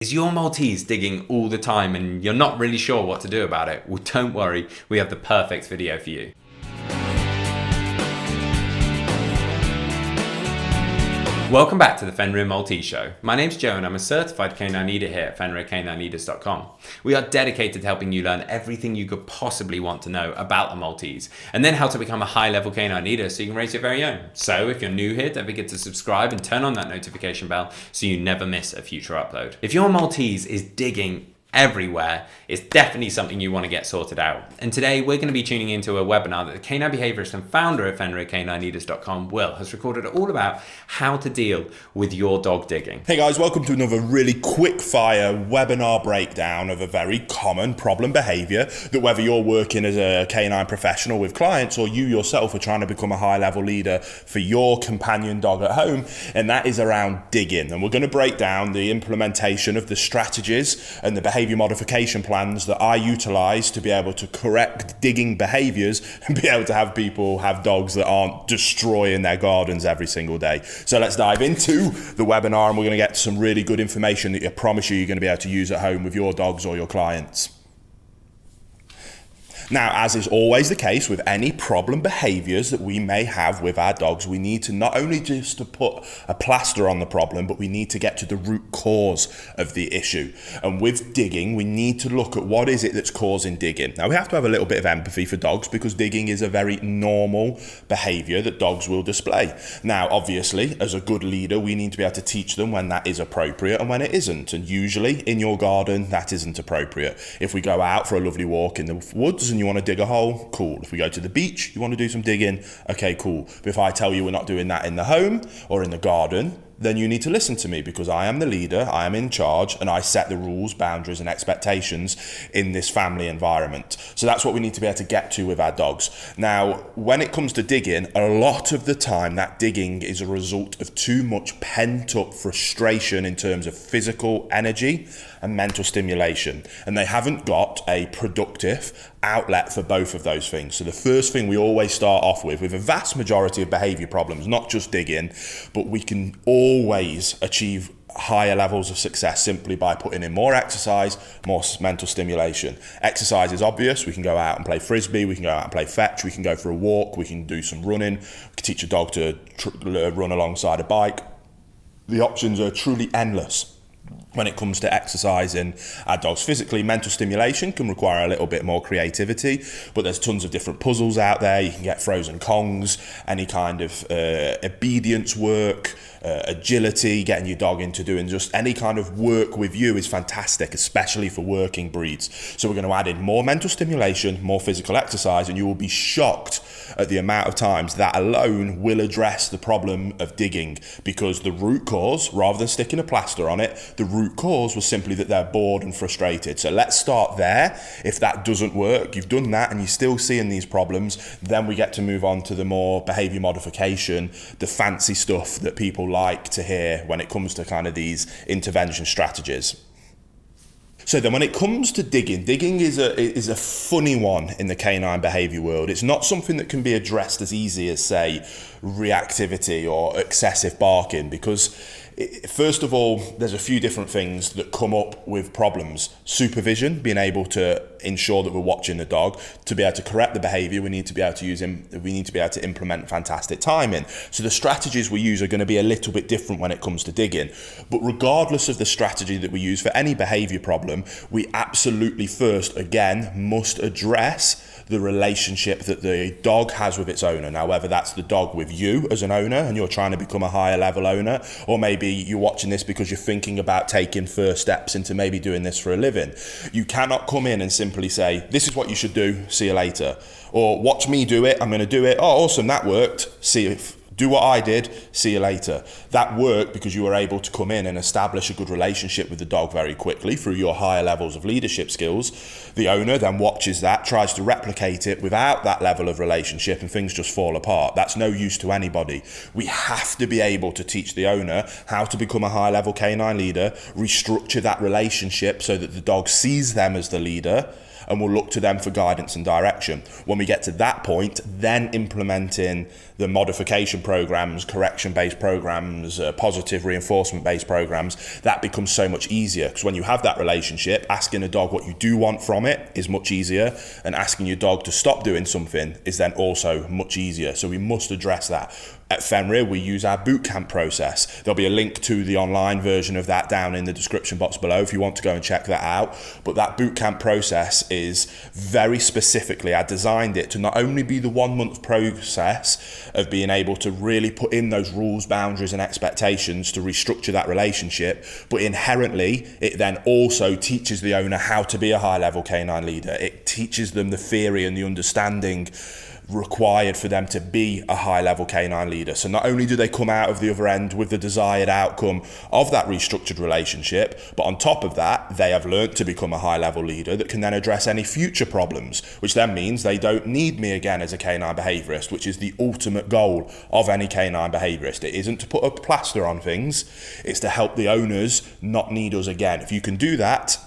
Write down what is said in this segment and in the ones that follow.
Is your Maltese digging all the time and you're not really sure what to do about it? Well, don't worry, we have the perfect video for you. Welcome back to the Fenrir Maltese Show. My name's Joe and I'm a certified canine leader here at FenrirCanineLeaders.com. We are dedicated to helping you learn everything you could possibly want to know about the Maltese, and then how to become a high-level canine leader so you can raise your very own. So if you're new here, don't forget to subscribe and turn on that notification bell so you never miss a future upload. If your Maltese is digging everywhere, it's definitely something you want to get sorted out. And today we're going to be tuning into a webinar that the canine behaviorist and founder of FenrirCanineLeaders.com, Will, has recorded all about how to deal with your dog digging. Hey guys, welcome to another really quick fire webinar breakdown of a very common problem behavior that whether you're working as a canine professional with clients or you yourself are trying to become a high level leader for your companion dog at home, and that is around digging. And we're going to break down the implementation of the strategies and the behavior modification plans that I utilize to be able to correct digging behaviors and be able to have people have dogs that aren't destroying their gardens every single day. So let's dive into the webinar and we're going to get some really good information that I promise you're going to be able to use at home with your dogs or your clients. Now, as is always the case with any problem behaviors that we may have with our dogs, we need to not only just to put a plaster on the problem, but we need to get to the root cause of the issue. And with digging, we need to look at what is it that's causing digging. Now, we have to have a little bit of empathy for dogs because digging is a very normal behavior that dogs will display. Now, obviously, as a good leader, we need to be able to teach them when that is appropriate and when it isn't. And usually in your garden, that isn't appropriate. If we go out for a lovely walk in the woods and you want to dig a hole, cool. If we go to the beach, you want to do some digging, okay, cool. But if I tell you we're not doing that in the home or in the garden, then you need to listen to me because I am the leader, I am in charge, and I set the rules, boundaries, and expectations in this family environment. So that's what we need to be able to get to with our dogs. Now, when it comes to digging, a lot of the time that digging is a result of too much pent-up frustration in terms of physical energy and mental stimulation. And they haven't got a productive outlet for both of those things. So the first thing we always start off with a vast majority of behavior problems, not just digging, but we can always achieve higher levels of success simply by putting in more exercise, more mental stimulation. Exercise is obvious. We can go out and play frisbee, we can go out and play fetch, we can go for a walk, we can do some running, we can teach a dog to run alongside a bike. The options are truly endless. When it comes to exercising our dogs physically, mental stimulation can require a little bit more creativity, but there's tons of different puzzles out there. You can get frozen Kongs, any kind of obedience work, agility, getting your dog into doing just any kind of work with you is fantastic, especially for working breeds. So we're going to add in more mental stimulation, more physical exercise, and you will be shocked at the amount of times that alone will address the problem of digging, because the root cause, rather than sticking a plaster on it, the root cause was simply that they're bored and frustrated. So let's start there. If that doesn't work, you've done that and you're still seeing these problems, then we get to move on to the more behavior modification, the fancy stuff that people like to hear when it comes to kind of these intervention strategies. So then when it comes to digging is a funny one in the canine behavior world. It's not something that can be addressed as easy as, say, reactivity or excessive barking, because first of all, there's a few different things that come up with problems. Supervision, being able to ensure that we're watching the dog. To be able to correct the behavior, we need to be able to implement fantastic timing. So the strategies we use are going to be a little bit different when it comes to digging. But regardless of the strategy that we use for any behavior problem, we absolutely first, again, must address the relationship that the dog has with its owner. Now, whether that's the dog with you as an owner and you're trying to become a higher level owner, or maybe you're watching this because you're thinking about taking first steps into maybe doing this for a living. You cannot come in and simply say, this is what you should do, see you later. Or watch me do it, I'm going to do it. Oh, awesome, that worked. Do what I did, see you later. That worked because you were able to come in and establish a good relationship with the dog very quickly through your higher levels of leadership skills. The owner then watches that, tries to replicate it without that level of relationship, and things just fall apart. That's no use to anybody. We have to be able to teach the owner how to become a high level canine leader, restructure that relationship so that the dog sees them as the leader, and we'll look to them for guidance and direction. When we get to that point, then implementing the modification programs, correction-based programs, positive reinforcement-based programs, that becomes so much easier, because when you have that relationship, asking a dog what you do want from it is much easier, and asking your dog to stop doing something is then also much easier. So we must address that. At Fenrir, we use our bootcamp process. There'll be a link to the online version of that down in the description box below if you want to go and check that out. But that bootcamp process is very specifically, I designed it to not only be the 1 month process of being able to really put in those rules, boundaries and expectations to restructure that relationship, but inherently it then also teaches the owner how to be a high level canine leader. It teaches them the theory and the understanding required for them to be a high level canine leader. So not only do they come out of the other end with the desired outcome of that restructured relationship, but on top of that, they have learned to become a high level leader that can then address any future problems, which then means they don't need me again as a canine behaviorist, which is the ultimate goal of any canine behaviorist. It isn't to put a plaster on things, it's to help the owners not need us again. If you can do that,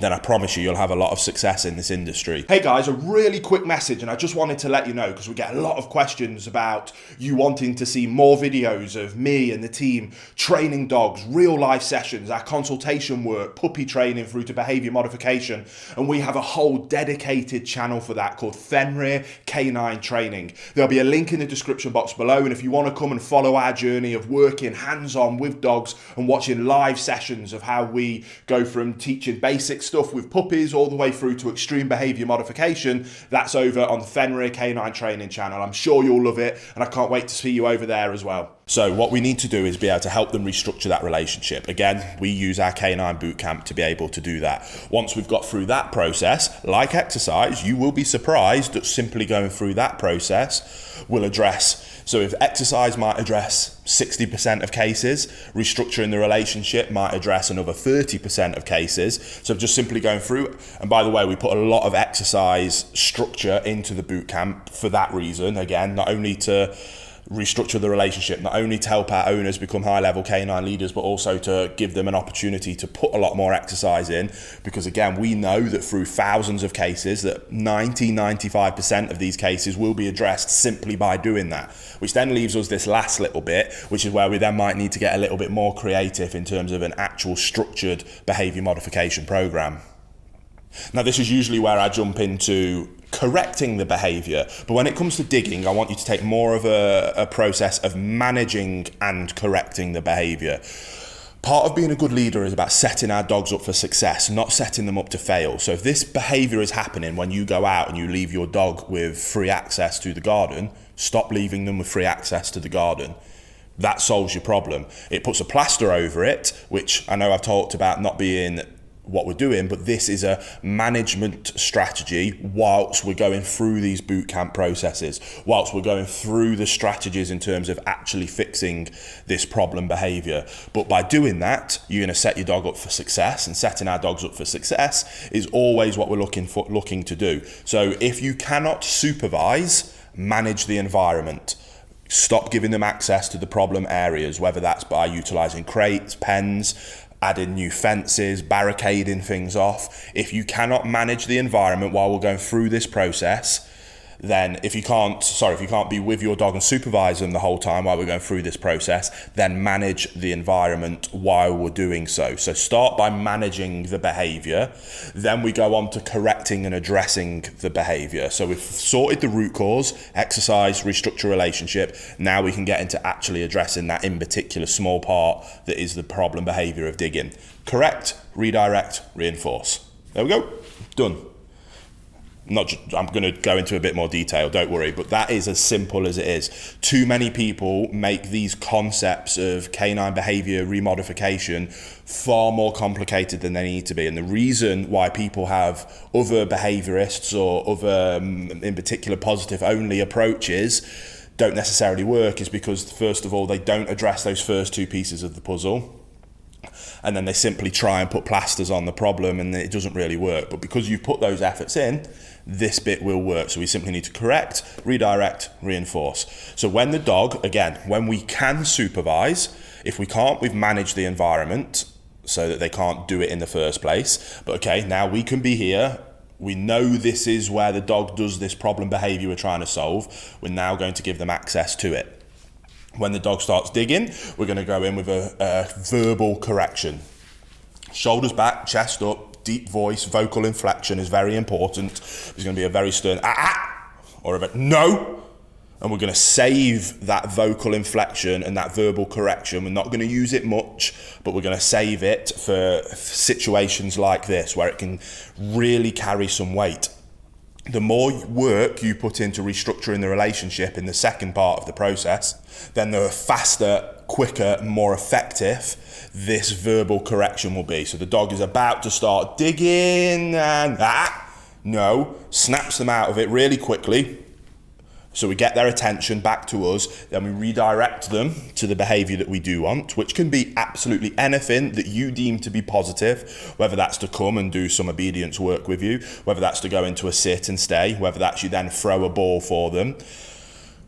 then I promise you'll have a lot of success in this industry. Hey guys, a really quick message, and I just wanted to let you know, because we get a lot of questions about you wanting to see more videos of me and the team training dogs, real life sessions, our consultation work, puppy training through to behavior modification, and we have a whole dedicated channel for that called Fenrir Canine Training. There'll be a link in the description box below, and if you want to come and follow our journey of working hands-on with dogs and watching live sessions of how we go from teaching basic stuff with puppies all the way through to extreme behavior modification, that's over on the Fenrir Canine Training channel. I'm sure you'll love it, and I can't wait to see you over there as well. So what we need to do is be able to help them restructure that relationship. Again, we use our canine bootcamp to be able to do that. Once we've got through that process, like exercise, you will be surprised that simply going through that process will address. So if exercise might address 60% of cases, restructuring the relationship might address another 30% of cases. So just simply going through, and by the way, we put a lot of exercise structure into the bootcamp for that reason. Again, not only to restructure the relationship, not only to help our owners become high-level canine leaders, but also to give them an opportunity to put a lot more exercise in, because again, we know that through thousands of cases that 95% of these cases will be addressed simply by doing that, which then leaves us this last little bit, which is where we then might need to get a little bit more creative in terms of an actual structured behavior modification program. Now, this is usually where I jump into correcting the behavior, but when it comes to digging, I want you to take more of a process of managing and correcting the behavior. Part of being a good leader is about setting our dogs up for success, not setting them up to fail. So if this behavior is happening when you go out and you leave your dog with free access to the garden, stop leaving them with free access to the garden. That solves your problem. It puts a plaster over it, which I know I've talked about not being what we're doing, but this is a management strategy whilst we're going through these bootcamp processes, whilst we're going through the strategies in terms of actually fixing this problem behavior. But by doing that, you're going to set your dog up for success, and setting our dogs up for success is always what we're looking to do. So if you cannot supervise, manage the environment. Stop giving them access to the problem areas, whether that's by utilizing crates, pens, adding new fences, barricading things off. If you cannot manage the environment while we're going through this process, then if you can't be with your dog and supervise them the whole time while we're going through this process, then manage the environment while we're doing so. So start by managing the behavior, then we go on to correcting and addressing the behavior. So we've sorted the root cause, exercise, restructure relationship. Now we can get into actually addressing that in particular small part that is the problem behavior of digging. Correct, redirect, reinforce. There we go, done. I'm going to go into a bit more detail, don't worry, but that is as simple as it is. Too many people make these concepts of canine behavior remodification far more complicated than they need to be. And the reason why people have other behaviorists or other, in particular, positive only approaches don't necessarily work is because, first of all, they don't address those first two pieces of the puzzle. And then they simply try and put plasters on the problem, and it doesn't really work. But because you put those efforts in, this bit will work. So we simply need to correct, redirect, reinforce. So when the dog, again, when we can supervise, if we can't, we've managed the environment so that they can't do it in the first place. But okay, now we can be here We know this is where the dog does this problem behavior we're trying to solve. We're now going to give them access to it. When the dog starts digging, we're going to go in with a verbal correction. Shoulders back, chest up, deep voice, vocal inflection is very important. There's going to be a very stern or a no. And we're going to save that vocal inflection and that verbal correction. We're not going to use it much, but we're going to save it for situations like this where it can really carry some weight. The more work you put into restructuring the relationship in the second part of the process, then the faster, quicker, more effective this verbal correction will be. So the dog is about to start digging and no, snaps them out of it really quickly. So we get their attention back to us, then we redirect them to the behavior that we do want, which can be absolutely anything that you deem to be positive, whether that's to come and do some obedience work with you, whether that's to go into a sit and stay, whether that's you then throw a ball for them.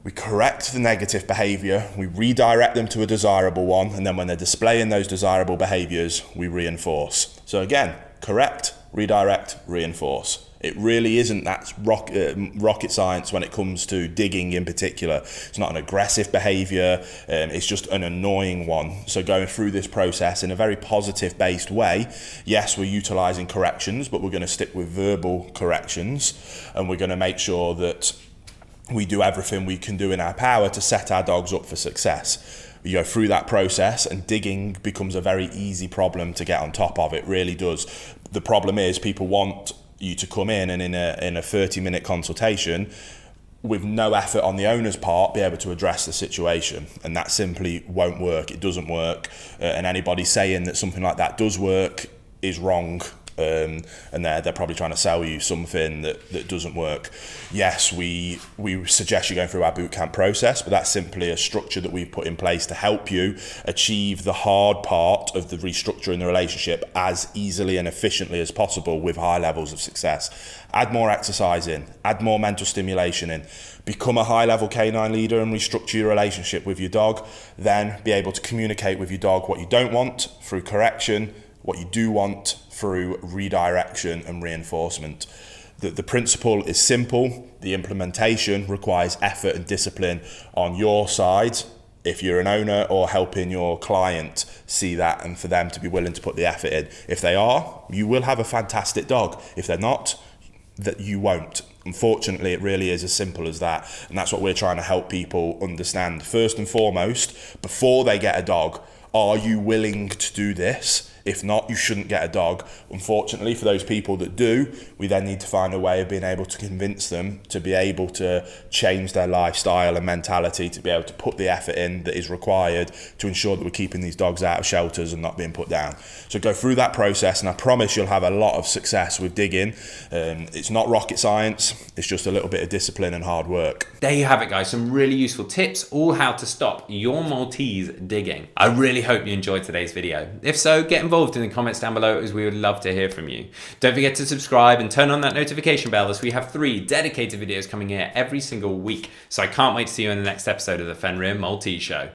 We correct the negative behavior, we redirect them to a desirable one, and then when they're displaying those desirable behaviors, we reinforce. So again, correct, redirect, reinforce. It really isn't that rocket science when it comes to digging in particular. It's not an aggressive behavior, it's just an annoying one. So going through this process in a very positive based way, yes, we're utilizing corrections, but we're going to stick with verbal corrections, and we're going to make sure that we do everything we can do in our power to set our dogs up for success. You go through that process and digging becomes a very easy problem to get on top of. It really does. The problem is people want you to come in and in a 30-minute consultation with no effort on the owner's part be able to address the situation, and that simply won't work. It doesn't work, and anybody saying that something like that does work is wrong. And they're probably trying to sell you something that doesn't work. Yes, we suggest you going through our bootcamp process, but that's simply a structure that we've put in place to help you achieve the hard part of the restructuring the relationship as easily and efficiently as possible with high levels of success. Add more exercise in, add more mental stimulation in, become a high-level canine leader and restructure your relationship with your dog, then be able to communicate with your dog what you don't want through correction, what you do want through redirection and reinforcement. The principle is simple. The implementation requires effort and discipline on your side if you're an owner or helping your client see that, and for them to be willing to put the effort in. If they are, you will have a fantastic dog. If they're not, that you won't. Unfortunately, it really is as simple as that. And that's what we're trying to help people understand. First and foremost, before they get a dog, are you willing to do this? If not, you shouldn't get a dog. Unfortunately, for those people that do, we then need to find a way of being able to convince them to be able to change their lifestyle and mentality, to be able to put the effort in that is required to ensure that we're keeping these dogs out of shelters and not being put down. So go through that process, and I promise you'll have a lot of success with digging. It's not rocket science, it's just a little bit of discipline and hard work. There you have it, guys. Some really useful tips, all how to stop your Maltese digging. I really hope you enjoyed today's video. If so, get involved in the comments down below, as we would love to hear from you. Don't forget to subscribe and turn on that notification bell, as we have 3 dedicated videos coming here every single week. So I can't wait to see you in the next episode of the Fenrir Maltese Show.